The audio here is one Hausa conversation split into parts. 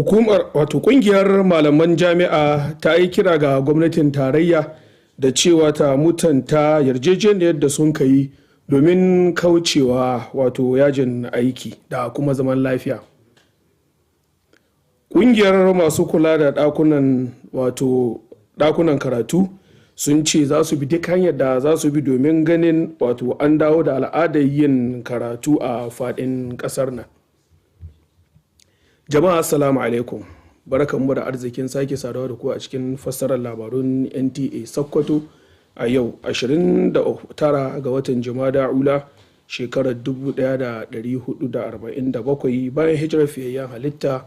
Kungiyar malaman jami'a ta yi kira ga gwamnatin tarayya da cewa ta mutunta yarjejeniyar da sun kai domin kaucewa yajin aiki da kuma zaman lafiya. Kungiyar masu kula da ɗakunan karatu sun ce za su bi duk hanyar da za su bi domin ganin an dawo da al'adar yin karatu a faɗin ƙasar nan. Jama'a assalamu alaikum, barkanmu da arzikin sake saduwa da ku a cikin fassarar labarun Nta Sokoto a yau 29 ga watan Jumada Ula shekarar 1447 bayan hijirar fiyayyen halitta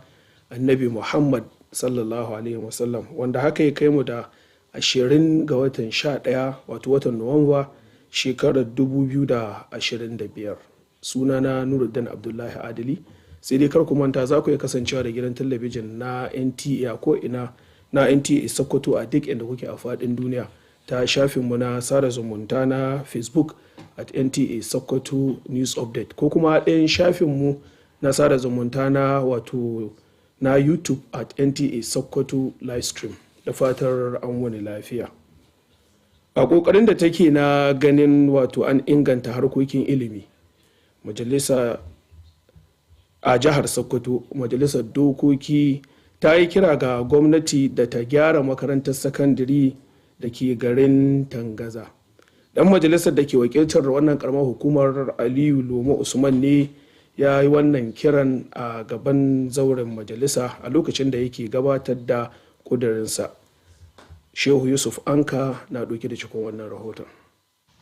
Annabi Muhammad sallallahu alaihi wasallam, wanda haka ya kai mu da 20 ga watan 11 watan Nuwamba shekarar 2025. Sunana Nuruddin Abdullahi Adili. Sai dai kar ku manta za ku iya kasancewa da gidan talabijin na NTA ko ina na Nta Sokoto a duk inda kuke a faɗin duniya ta shafinmu na sada zumunta na Facebook at Nta Sokoto News Update, ko kuma ɗayan shafinmu na sada zumunta na na YouTube at Nta Sokoto Livestream. Da fatar an wani lafiya. A ƙoƙarin da take na ganin an inganta harkokin ilimi, majalisa a jihar Sokoto, majalisar dokoki ta yi kira ga gwamnati da ta gyara makarantar sakandare da ke garin Tangaza. Dan majalisar da ke wakiltar wannan karamar hukumar Aliyu Lomo Usman ne ya yi wannan kiran a gaban zauren majalisa a lokacin da yake gabatar da kudurinsa. Shehu Yusuf Anka na ɗauke da cikin wannan rahoton.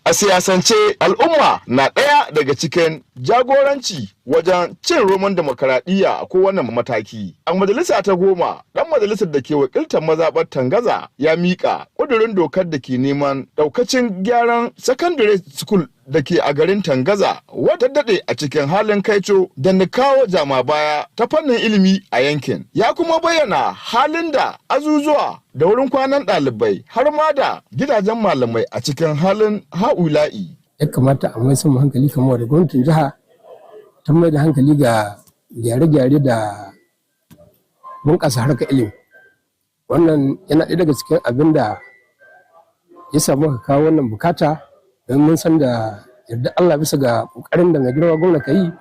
A siyasance, al'umma na ɗaya daga cikin jagoranci wajen cin roman demokaradiyya a kowane mataki. A majalisa ta 10, ɗan majalisar da ke wakiltar mazaɓar Tangaza ya miƙa ƙudurin dokar da ke neman ɗaukacin gyaran secondary school da ke a garin Tangaza, wata daɗe a cikin halin kaico da na kawo jama baya ta fannin ilimi a yankin. Ya kuma bayyana halin da azuzuwa da wurin kwanan ɗalibai har ma da gidajen malamai a cikin halin ha'ula'i. Ya kamata a mai sama hankali kamar da gwamnatin jiha ta mai da hankali ga gyare-gyare da bunƙasa harkar ilimi. Wannan yana ɗaya daga cikin abin da ya samu ka kawo wannan bukata, don mun san da yarda Allah bisa ga ƙoƙarin da mai girma gwamna ka yi,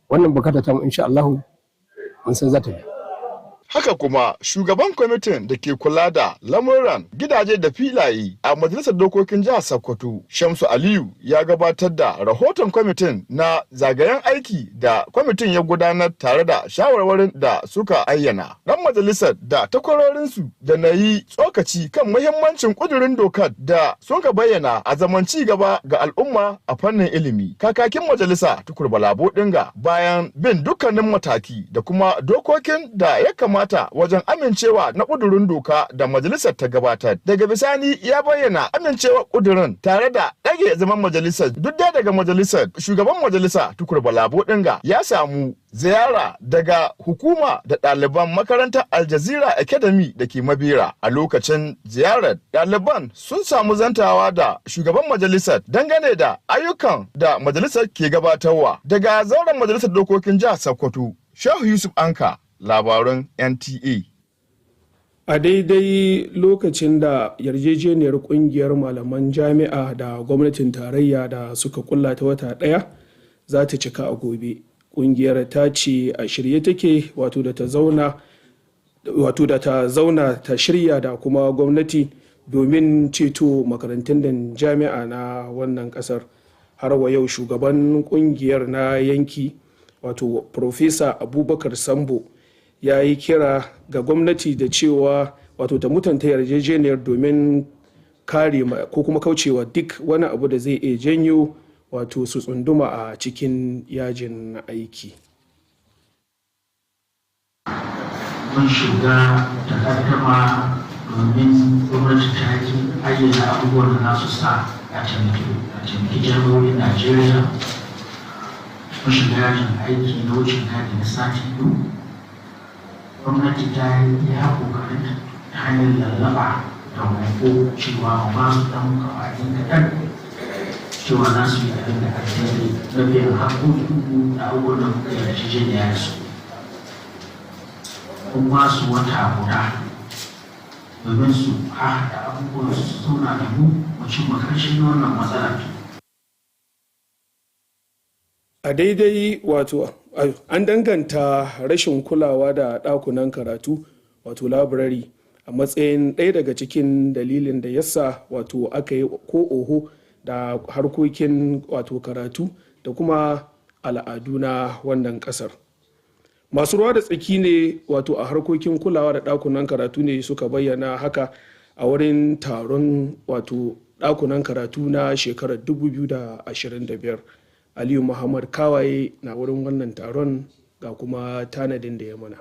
wannan bukata ta mu insha Allah mun san za ta bi. Haka kuma shugaban kwamitin da ke kula da lamuran gidaje da filaye a majalisar dokokin jihar Sokoto, Shamsu Aliyu, ya gabatar da rahoton kwamitin na zagayen aiki da kwamitin ya gudanar tare da shawarwarin da suka ayyana. Dan majalisar da takwarorinsu da na yi tsokaci kan muhimmancin kudurin dokar da sun ka bayyana a zaman ci gaba ga al'umma a fannin ilimi. Kakakin majalisa Tukur Balabo Dinga, bayan bin dukkanin mataki da kuma dokokin da ya kamata wajen amincewa na ƙudurin doka da majalisar ta gabatar. Daga bisani ya bayyana amincewa ƙudurin tare da ɗage zaman majalisar. Duk da daga majalisar, shugaban majalisa Tukur Balabo Dinga ya samu ziyara daga hukuma da ɗaliban makarantar Aljazeera Academy da ke Mabera. A lokacin ziyarar, ɗaliban sun samu zantawa da shugaban majalisar dangane da ayyukan da majalisar ke gabatarwa. Daga zauren majalisar dokokin jihar Sokoto, Shehu Yusuf Anka, labarun Nta. A daidai lokacin da yarjejeniyar kungiyar malaman jami'a da gwamnatin tarayya da suka kulla ta wata ɗaya za ta cika a gobe, kungiyar ta ce a shirye take da ta zauna ta shirya da kuma gwamnati domin ceto makarantun da jami'a na wannan kasar. Har wa yau shugaban kungiyar na yanki Profesa Abubakar Sambo ya yi kira ga gwamnati da cewa ta mutunta yarjejeniyar domin kare ko kuma kaucewa duk wani abu da zai iya janyo su tsunduma a cikin yajin aiki. Mun shiga da kaddama domin gwamnati ta yi ayyana abubuwan da za su sa a taimaki jami'o'in Najeriya. Mun shiga yajin aiki na wucin gadi na sati 2. Gwamnati ta yi ya kokarin ta hanyar lallaba da roƙo cewa ba su ɗan kawai kaɗan cewa za su yi abin da ake na biyan haƙoƙi da abubuwan da muka yarda da su. kun ba su wata guda domin su haɗa abubuwan su zauna da mu cimma ƙarshen wannan matsalar. A daidai wato an danganta rashin kulawa da ɗakunan karatu wato library a matsayin ɗaya daga cikin dalilin da yasa wato aka yi ko oho da harkokin wato karatu da kuma al'adu na wannan ƙasar. Masu ruwa da tsaki ne wato a harkokin kulawa da ɗakunan karatu ne suka bayyana haka a wurin taron wato ɗakunan karatu na shekarar 2025. Aliyu Muhammad Kawaye na wurin wannan taron ga kuma tanadin da ya mana.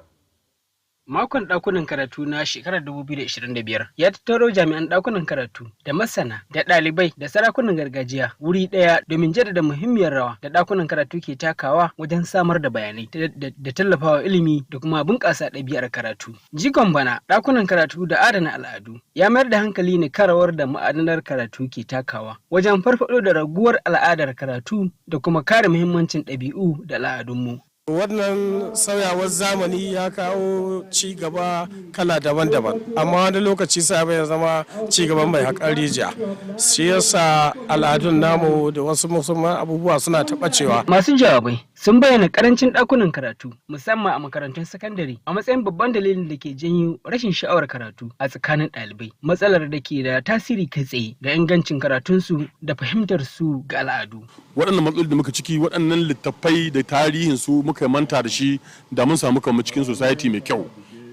Makon ɗakunan karatu na shekarar 2025 ya tattaro jami'an ɗakunan karatu da masana da ɗalibai da sarakunan gargajiya wuri ɗaya domin jaddada muhimmiyar rawa da ɗakunan karatu ke takawa wajen samar da bayanai da tallafawa ilimi da kuma bunƙasa ɗabi'ar karatu. Jigon bana ɗakunan karatu da adana al'adu ya mayar da hankali ne kan rawar da ma'adanar karatu ke takawa wajen farfaɗo da raguwar al'adar karatu da kuma kare muhimmancin ɗabi'u da al'adunmu. Wannan sauyawar zamani ya kawo ci gaba kala daban-daban, amma wani lokaci sai bai zama ci gaban mai haƙar rijiya. Shi yasa al'adun namu da wasu musamman abubuwa suna taɓacewa. Masu jawabai sun bayyana karancin ɗakunan karatu musamman a makarantun sakandare a matsayin babban dalilin da ke janyo rashin sha'awar karatu a tsakanin ɗalibai, matsalar da ke da tasiri kai tsaye ga ingancin karatunsu da fahimtar su ga al'adu. Waɗannan matsaloli da muka ciki, waɗannan littattafai da tarihinsu muka manta da shi da mun samu kanmu cikin society mai kyau.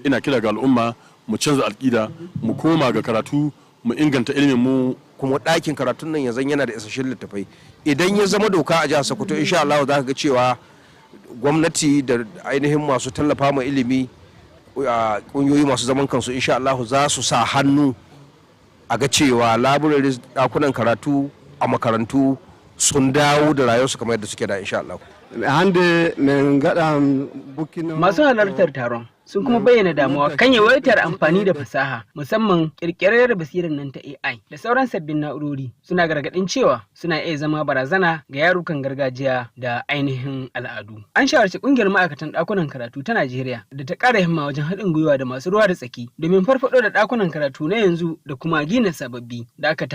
Ina kira ga al'umma mu canza alƙida, mu koma ga karatu, mu inganta ilimin mu. Kuma ɗakin karatun nan yanzu yana da isasshen littattafai. Idan ya zama doka a jihar Sokoto, insha Allah za ka ga cewa gwamnati da ainihin masu tallafa ma ilimi, ƙungiyoyi masu zaman kansu, insha Allah za su sa hannu a ga cewa laburare ɗakunan karatu a makarantu sun dawo da rayuwarsu kamar yadda suke da, insha Allah. Masu halartar taron sun kuma bayyana damuwa kan yawaitar amfani da fasaha musamman kirkirar basirar nan ta AI da sauran sabbin na'urori, suna gargaɗin cewa suna iya zama barazana ga yarukan gargajiya da ainihin al'adu. An shawarci ƙungiyar ma'aikatan ɗakunan karatu ta Najeriya da ta ƙara himma wajen haɗin gwiwa da masu ruwa da tsaki domin farfaɗo da ɗakunan karatu na yanzu da kuma gina sababbi da aka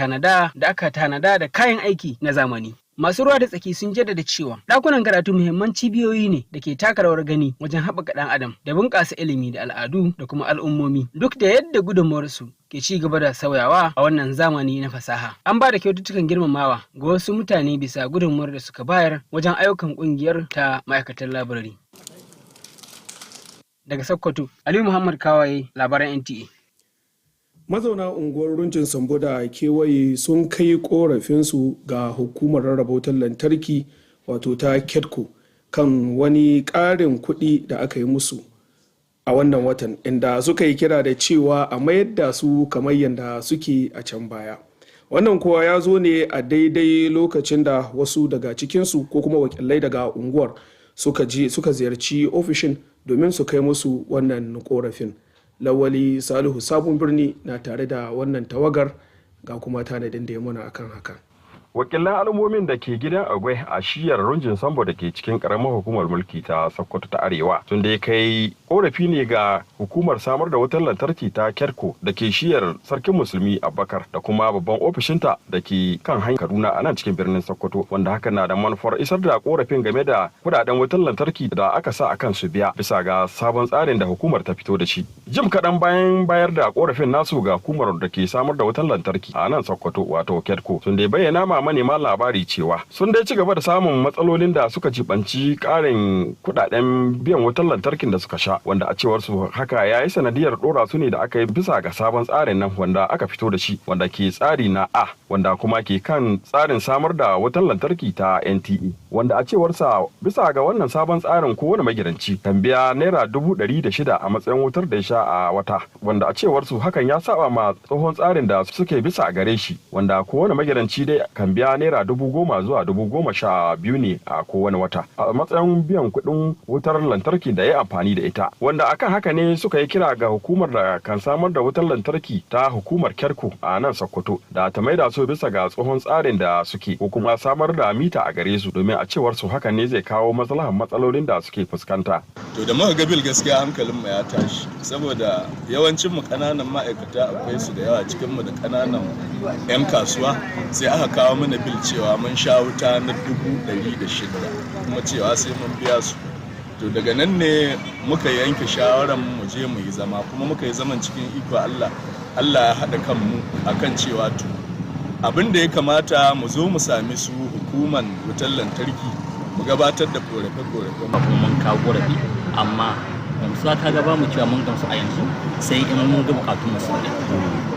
tanada da kayan aiki na zamani. Masu ruwa da tsaki sun jaddada cewa ɗakunan karatu muhimman cibiyoyi ne da ke taka rawar gani wajen haɓaka ɗan adam da bunƙasa ilimi da al'adu da kuma al'ummomi, duk da yadda gudunmawarsu ke ci gaba da sauyawa a wannan zamani na fasaha. An ba da kyaututtukan girmamawa ga wasu mutane bisa gudunmawar da suka bayar wajen ayyukan ƙungiyar ta ma'aikatan labirari. Daga Sokoto, Aliyu Muhammad Kawaye, labaran NTA. Mazauna unguwar Runjin Sambo da kewaye sun kai korafinsu ga hukumar rarraba wutar lantarki wato ta KEDCO kan wani ƙarin kuɗi da aka yi musu a wannan watan, inda suka yi kira da cewa a mayar da su kamar yadda suke a can baya. Wannan kuwa ya zo ne a daidai lokacin da wasu daga cikinsu ko kuma wakilai daga unguwar suka ziyarci ofishin domin su kai musu wannan korafin. Lawali Salihu Sabon Birni na tare da wannan tawagar ga kuma tanadin da ya muna akan haka. Wakilan al'ummomin da ke gidan Agwai a shiyar Runjin Sambo da ke cikin karamar hukumar mulki ta Sokoto ta Arewa tun da ya kai korafi ne ga hukumar samar da wutar lantarki ta KEDCO da ke shiyar Sarkin Musulmi Abubakar da kuma babban ofishinta da ke kan hanyar Kaduna a nan cikin birnin Sokoto, wanda hakan na da manufar isar da korafin game da kudaden wutar lantarki da aka sa akan su biya bisa ga sabon tsarin da hukumar ta fito da shi. Jim kaɗan bayan bayar da korafin nasu ga hukumar da ke samar da wutar lantarki a nan Sokoto wato KEDCO sun dai bayyana ma manema labari cewa sun dai ci gaba da samun matsalolin da suka jibanci karin kudaden biyan wutar lantarkin da suka sha, wanda a cewar su haka ya yi sanadiyar dora su ne da aka yi bisa ga sabon tsarin nan wanda aka fito da shi, wanda ke tsari na A, wanda kuma ke kan tsarin samar da wutar lantarki ta NTA, wanda a cewar sa bisa ga wannan sabon tsarin kowane magidanci kan biya naira 106 a matsayin wutar da ya sha a wata, wanda a cewar su hakan ya saba ma tsohon tsarin da suke bisa gare shi, wanda kowane magidanci dai kan akan biya naira 10,000 zuwa 12,000 ne a kowane wata a matsayin biyan kuɗin wutar lantarki da ya amfani da ita, wanda akan haka ne suka yi kira ga hukumar da kan samar da wutar lantarki ta hukumar Kerko a nan Sokoto da ta maida su bisa ga tsohon tsarin da suke ko kuma samar da mita a gare su, domin a cewar su hakan ne zai kawo maslahan matsalolin da suke fuskanta. To da muka ga bil gaskiya hankalin mu ya tashi, saboda yawancin mu kananan ma'aikata akwai su da yawa cikin mu da kananan 'yan kasuwa, sai aka kawo mana bil cewa mun sha wuta na 106 kuma cewa sai mun biya su. To daga nan ne muka yanke shawarar mu je mu yi zama, kuma muka yi zaman cikin iko Allah ya haɗa kanmu akan cewa to abin da ya kamata mu zo mu sami su hukumar wutar lantarki mu gabatar da korafe-korafe. Mun kawo korafi amma gamsuwa ta gaba mu cewa mun gamsu a yanzu sai in mun ga bukatun musu ne.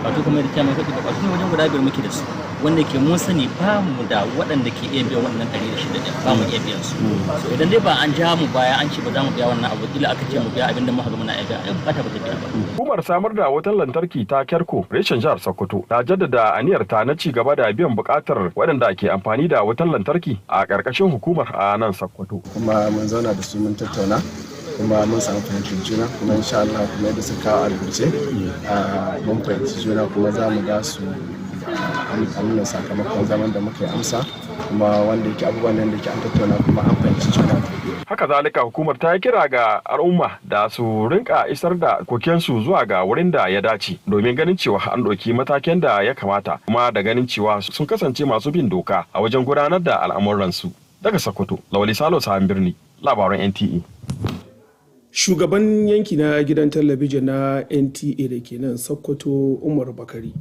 Wato kuma da kyamar kake bukatun wajen guda biyar muke da su, wanda ke mun sani ba mu da waɗanda ke iya biyan wannan 106 ba mu iya biyan su. So idan dai ba an ja mu baya an ce ba za mu biya wannan abu, kila aka ce mu biya abinda muka ga muna iya biya, bukata ba ta biya ba. Hukumar samar da wutar lantarki ta Kerko reshen jihar Sokoto ta jaddada aniyar ta na ci gaba da biyan bukatar waɗanda ke amfani da wutar lantarki a ƙarƙashin hukumar a nan Sokoto. Kuma mun zauna da su mun tattauna, kuma mun samu fahimtar juna, kuma insha Allah kuma yadda suka kawo a rubuce mun fahimci juna, kuma za mu ga su amina sakamakon zaman da muka yi amsa, kuma wanda yake abubuwan da yake an tattauna kuma an fahimci juna. Haka zalika hukumar ta yi kira ga al'umma da su rinka isar da kokensu zuwa ga wurin da ya dace domin ganin cewa an ɗauki matakin da ya kamata, kuma da ganin cewa sun kasance masu bin doka a wajen gudanar da al'amuransu. Daga Sokoto, Lawali Salo Sahan Birni, labaran NTA. Shugaban yanki na gidan talabijin na NTA da ke nan Sokoto, Umar Bakari,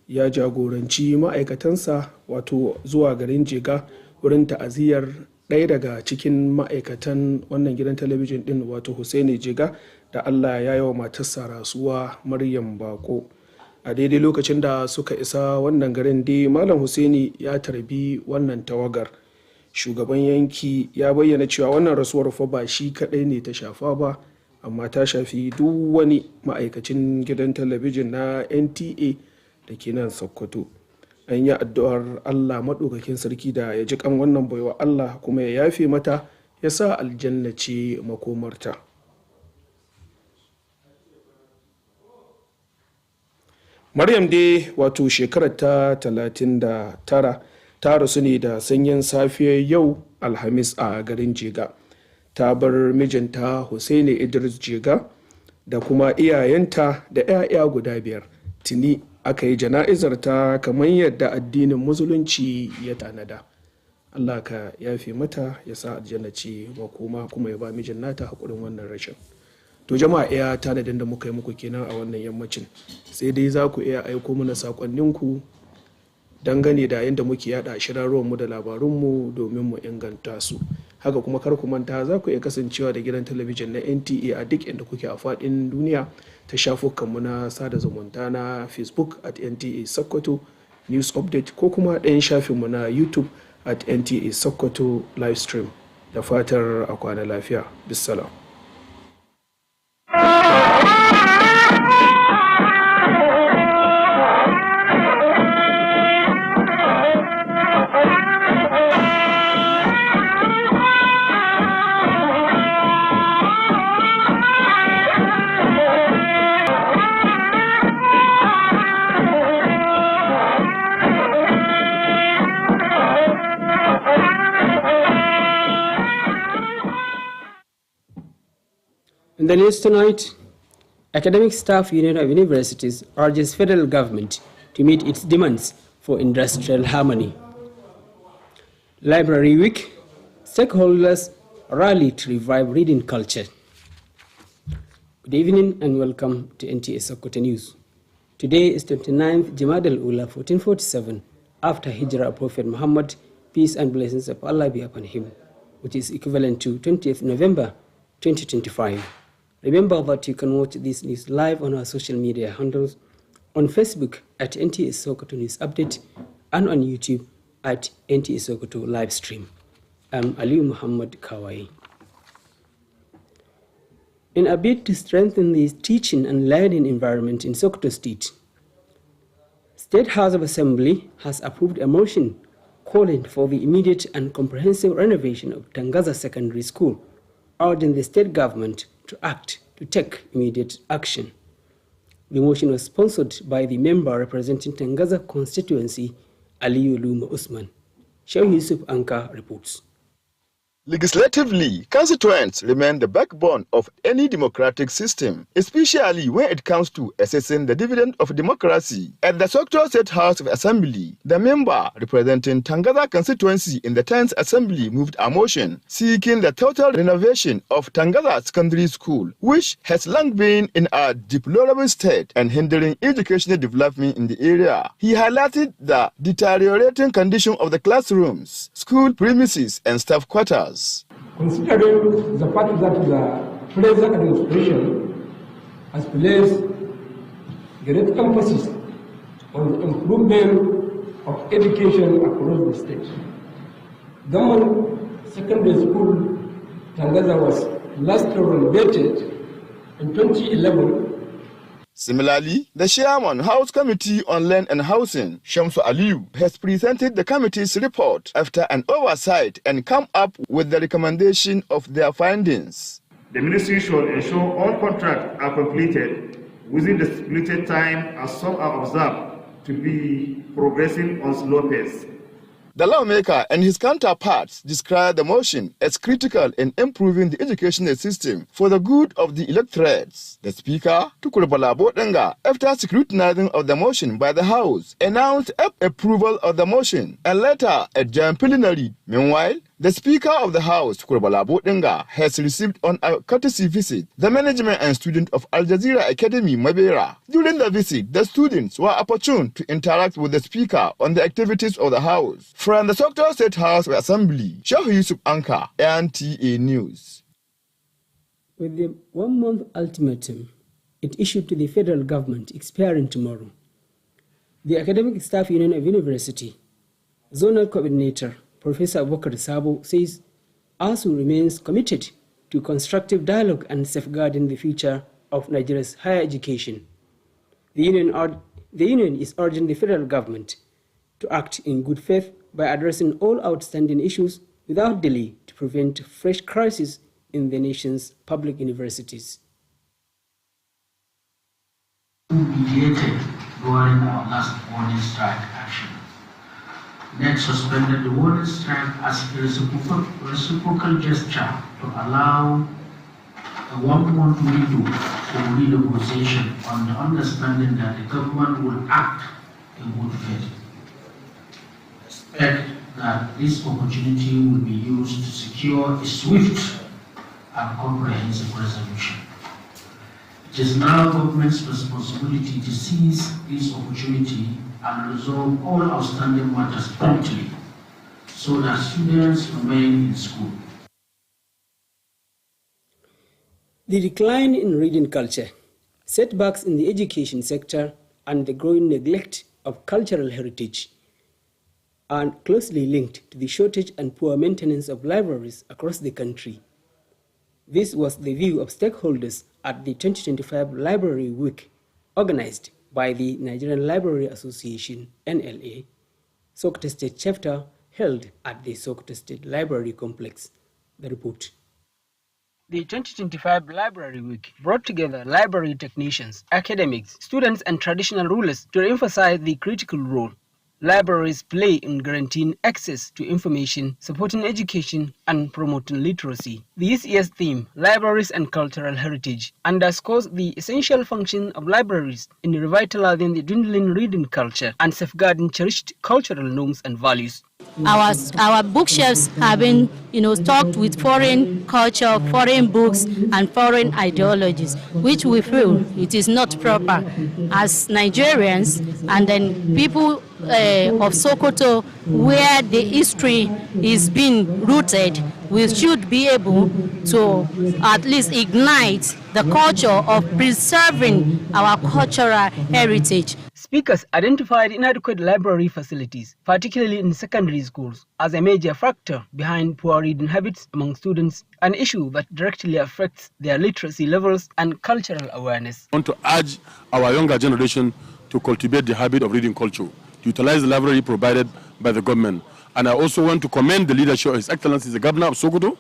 ya jagoranci ma'aikatansa wato zuwa garin Jega wurin ta'aziyar ɗaya daga cikin ma'aikatan wannan gidan talabijin ɗin wato Hussaini Jega da Allah ya yi wa matarsa rasuwa Maryam Bako. A daidai lokacin da suka isa wannan garin dai Malam Hussaini ya tarbi wannan tawagar. Shugaban yanki ya bayyana cewa wannan rasuwar fa ba shi kaɗai ne ta shafa ba, amma ta shafi duk wani ma'aikacin gidan talabijin na NTA da ke nan Sokoto. An yi addu'ar Allah maɗaukakin sarki da ya ji kan wannan baiwa Allah kuma ya yafe mata, ya sa aljanna ce makomarta. Maryam dai wato shekarar ta 39 ta rasu ne da sanyin safiyar yau Alhamis a garin Jega. Ta bar mijinta Hussaini Idris Jega da kuma iyayenta da 'ya'ya guda 5. Tuni aka yi jana'izar ta kamar yadda addinin musulunci ya tanada. Allah ka yafe mata, ya sa aljanna ce makoma, kuma ya ba mijin nata haƙurin wannan rashin. To jama'a, iya tanadin da muka yi muku kenan a wannan yammacin, sai dai za ku iya aiko mana sakonninku dangane da yadda muke yada shirarruwanmu da labarunmu domin mu inganta su. Haka kuma kar ku manta za ku iya kasancewa da gidan talabijin na NTA a duk inda kuke a faɗin duniya ta shafukanmu na sada zumunta na Facebook at NTA Sokoto News Update, ko kuma ɗayan shafinmu na YouTube at NTA Sokoto Livestream. Da fatar a kwana lafiya. Bissalam. In the news tonight, Academic Staff Union of Universities urges federal government to meet its demands for industrial harmony. Library Week, stakeholders rally to revive reading culture. Good evening and welcome to NTA Sokoto News. Today is 29th Jamad al-Ula 1447 after Hijrah of Prophet Muhammad, peace and blessings of Allah be upon him, which is equivalent to 20th November 2025. Remember that you can watch this news live on our social media handles, on Facebook at NTA Sokoto News Update and on YouTube at NTA Sokoto Livestream. I'm Ali Muhammad Kawai. In a bid to strengthen the teaching and learning environment in Sokoto State, State House of Assembly has approved a motion calling for the immediate and comprehensive renovation of Tangaza Secondary School, urging the state government to take immediate action. The motion was sponsored by the member representing Tangaza constituency, Aliyu Luma Usman. Shehu Yusuf Anka reports. Legislatively, constituents remain the backbone of any democratic system, especially when it comes to assessing the dividend of democracy. At the Sokoto State House of Assembly, the member representing Tangaza constituency in the 10th Assembly moved a motion seeking the total renovation of Tangaza Secondary School, which has long been in a deplorable state and hindering educational development in the area. He highlighted the deteriorating condition of the classrooms, school premises, and staff quarters. Considering the fact that the present administration has placed great emphasis on the improvement of education across the state, Government Secondary School Tangaza was last renovated in 2011. Similarly, the chairman House Committee on Land and Housing, Shamsu Aliyu, has presented the committee's report after an oversight and come up with the recommendation of their findings. The ministry should ensure all contracts are completed within the stipulated time, as some are observed to be progressing on slow pace. The lawmaker and his counterparts described the motion as critical in improving the educational system for the good of the electorates. The speaker, Tukurubala Botenga, after scrutinizing of the motion by the House, announced approval of the motion and later adjourned plenary. Meanwhile, the Speaker of the House, Tukurubala Botenga, has received on a courtesy visit the management and student of Al Jazeera Academy, Mabera. During the visit, the students were opportune to interact with the Speaker on the activities of the House. From the Sokoto State House of Assembly, Shehu Yusuf Anka, Nta News. With the 1-month ultimatum it issued to the federal government expiring tomorrow, the Academic Staff Union of University, Zonal Coordinator, Professor Abubakar Sabo, says ASU remains committed to constructive dialogue and safeguarding the future of Nigeria's higher education. The union is urging the federal government to act in good faith by addressing all outstanding issues without delay to prevent fresh crises in the nation's public universities. Mediated during our last warning strike action. Next, suspended the warning strike as a reciprocal gesture to allow a 1-month window for renegotiation on the understanding that the government will act in good faith. Expect that this opportunity will be used to secure a swift and comprehensive resolution. It is now government's responsibility to seize this opportunity and resolve all outstanding matters promptly so that students remain in school. The decline in reading culture, setbacks in the education sector, and the growing neglect of cultural heritage are closely linked to the shortage and poor maintenance of libraries across the country. This was the view of stakeholders at the 2025 Library Week, organized by the Nigerian Library Association, NLA, Sokoto State chapter, held at the Sokoto State Library Complex. The report. The 2025 Library Week brought together library technicians, academics, students, and traditional rulers to emphasize the critical role libraries play in guaranteeing access to information, supporting education, and promoting literacy. This year's theme, Libraries and Cultural Heritage, underscores the essential function of libraries in revitalizing the dwindling reading culture and safeguarding cherished cultural norms and values. Our bookshelves have been, stocked with foreign culture, foreign books, and foreign ideologies, which we feel it is not proper. As Nigerians and then people of Sokoto, where the history is being rooted, we should be able to at least ignite the culture of preserving our cultural heritage. Speakers identified inadequate library facilities, particularly in secondary schools, as a major factor behind poor reading habits among students, an issue that directly affects their literacy levels and cultural awareness. I want to urge our younger generation to cultivate the habit of reading culture, to utilize the library provided by the government, And I also want to commend the leadership of His Excellency, the Governor of Sokoto,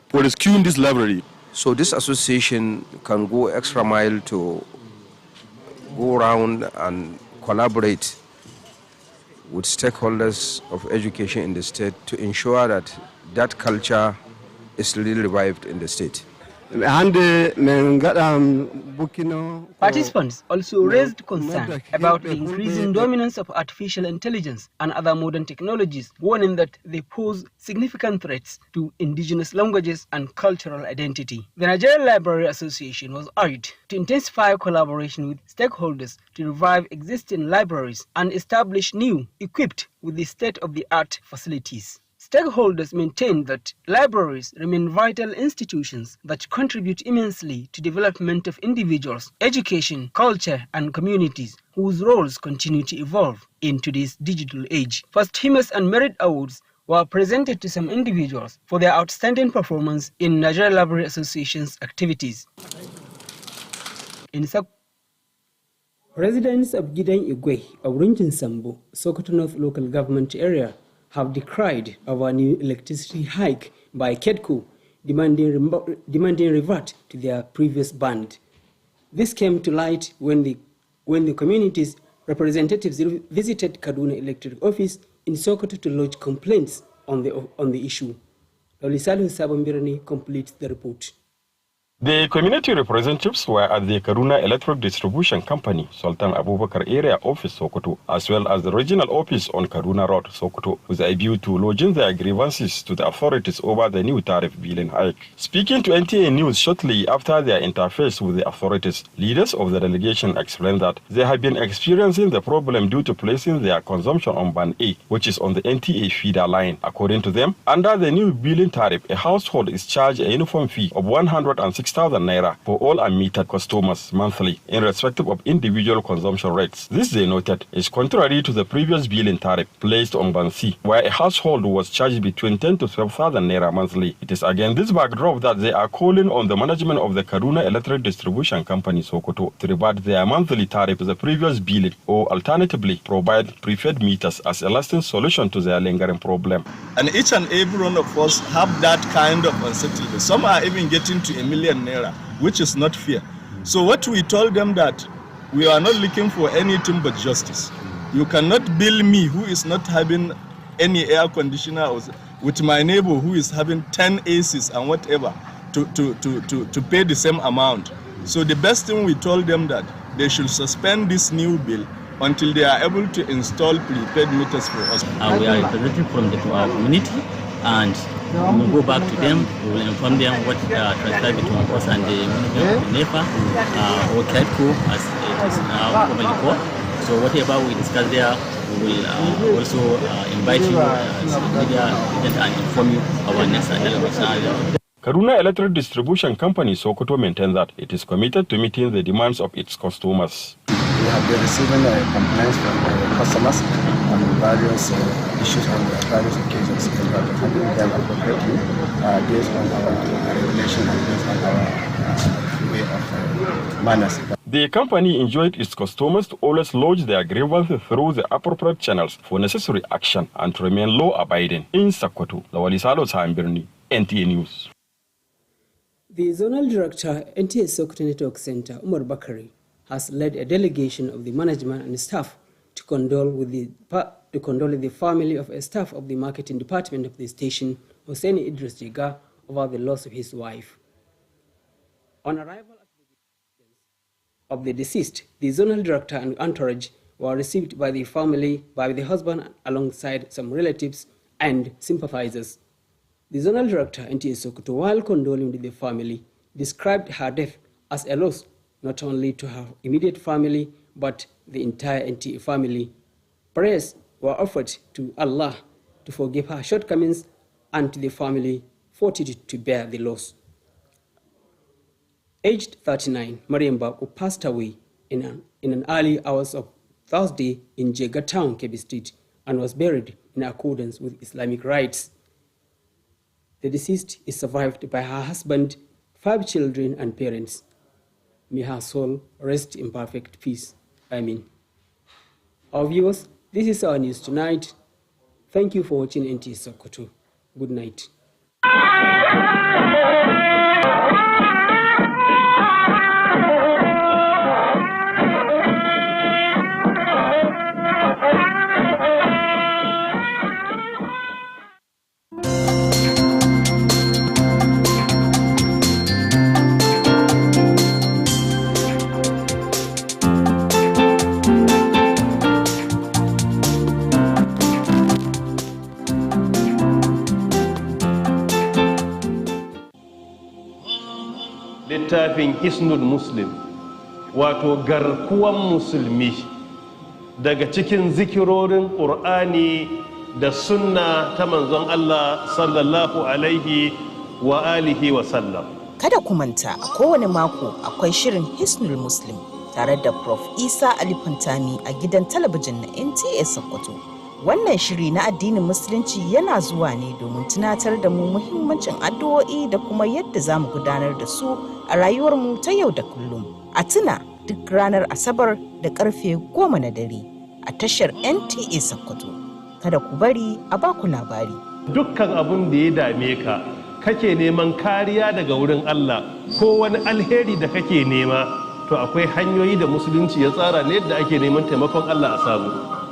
for rescuing this library. So this association can go extra mile to go around and collaborate with stakeholders of education in the state to ensure that that culture is really revived in the state. Participants also raised concern about the increasing dominance of artificial intelligence and other modern technologies, warning that they pose significant threats to indigenous languages and cultural identity. The Nigerian Library Association was urged to intensify collaboration with stakeholders to revive existing libraries and establish new, equipped with the state-of-the-art facilities. Stakeholders maintain that libraries remain vital institutions that contribute immensely to development of individuals, education, culture, and communities whose roles continue to evolve in today's digital age. Posthumous and merit awards were presented to some individuals for their outstanding performance in Nigerian Library Association's activities. Residents of Gidan Igwe of Rinjin Sambo, Sokoto North Local Government Area, have decried our new electricity hike by KEDCO, demanding revert to their previous band. This came to light when the community's representatives visited Kaduna Electric Office in Sokoto to lodge complaints on the issue. Lolisalu Sabambirani completes the report. The community representatives were at the Kaduna Electric Distribution Company, Sultan Abubakar Area Office, Sokoto, as well as the regional office on Kaduna Road, Sokoto, with a view to lodging their grievances to the authorities over the new tariff billing hike. Speaking to NTA News shortly after their interface with the authorities, leaders of the delegation explained that they have been experiencing the problem due to placing their consumption on Band A, which is on the NTA feeder line. According to them, under the new billing tariff, a household is charged a uniform fee of 106,000 naira for all unmetered customers monthly, irrespective of individual consumption rates. This, they noted, is contrary to the previous billing tariff placed on Band C, where a household was charged between 10 to 12,000 naira monthly. It is again this backdrop that they are calling on the management of the Kaduna Electric Distribution Company, Sokoto, to revert their monthly tariff to the previous billing, or alternatively provide prepaid meters as a lasting solution to their lingering problem. And each and every one of us have that kind of uncertainty. Some are even getting to $1 million naira, which is not fair. So what we told them that we are not looking for anything but justice. You cannot bill me who is not having any air conditioner with my neighbor who is having 10 ACs and whatever to pay the same amount. So the best thing we told them that they should suspend this new bill until they are able to install prepaid meters for us. We are representing from our community, and we will go back to them. We will inform them what transpired between us and the NEPA or KEDCO, as it is now commonly called. So whatever we discuss there, we will also invite you as media and inform you our next scenario. Kaduna Electric Distribution Company, Sokoto, maintains that it is committed to meeting the demands of its customers. We have been receiving complaints from customers on various issues on various occasions, and we have handled them appropriately based on our regulation and based on our way of manners. The company enjoined its customers to always lodge their grievances through the appropriate channels for necessary action and to remain law-abiding. In Sokoto, Lawalisalo Sambirni, NTA News. The Zonal Director, Nta Sokoto Network Center, Umar Bakari, has led a delegation of the management and staff to condole with the family of a staff of the marketing department of the station, Hossein Idris Jiga, over the loss of his wife. On arrival at the residence of the deceased, the zonal director and entourage were received by the family, by the husband, alongside some relatives and sympathizers. The zonal director, Nta Sokoto, while condoling with the family, described her death as a loss not only to her immediate family, but the entire NTA family. Prayers were offered to Allah to forgive her shortcomings and to the family fortitude to bear the loss. Aged 39, Mariam Bako passed away in an early hours of Thursday in Jega Town, Kebbi Street, and was buried in accordance with Islamic rites. The deceased is survived by her husband, 5 children, and parents. May her soul rest in perfect peace. Amen. Our viewers, this is our news tonight. Thank you for watching Nta Sokoto. Good night. Littafin Hisnul Muslim, wato garkuwan musulmi daga cikin zikirorin ƙur'ani da sunna ta manzon Allah sallallahu alaihi wa alihi wa sallam. Kada ku manta, a kowane mako akwai shirin Hisnul Muslim tare da Prof. Isa Ali Fantami a gidan talabijin na Nta Sokoto. Wannan shiri na addinin Musulunci yana zuwa ne domin tunatar da mu muhimmancin addu'o'i da kuma yadda za mu gudanar da su a rayuwarmu ta yau da kullum. A tuna duk ranar Asabar da karfe 10 na dare a tashar Nta Sokoto. Kada ku bari a baku labari. Dukkan abin da ya dame ka, kake neman kariya daga wurin Allah ko wani alheri da kake nema, to akwai hanyoyi da Musulunci ya tsara ne yadda ake neman taimakon Allah a samu.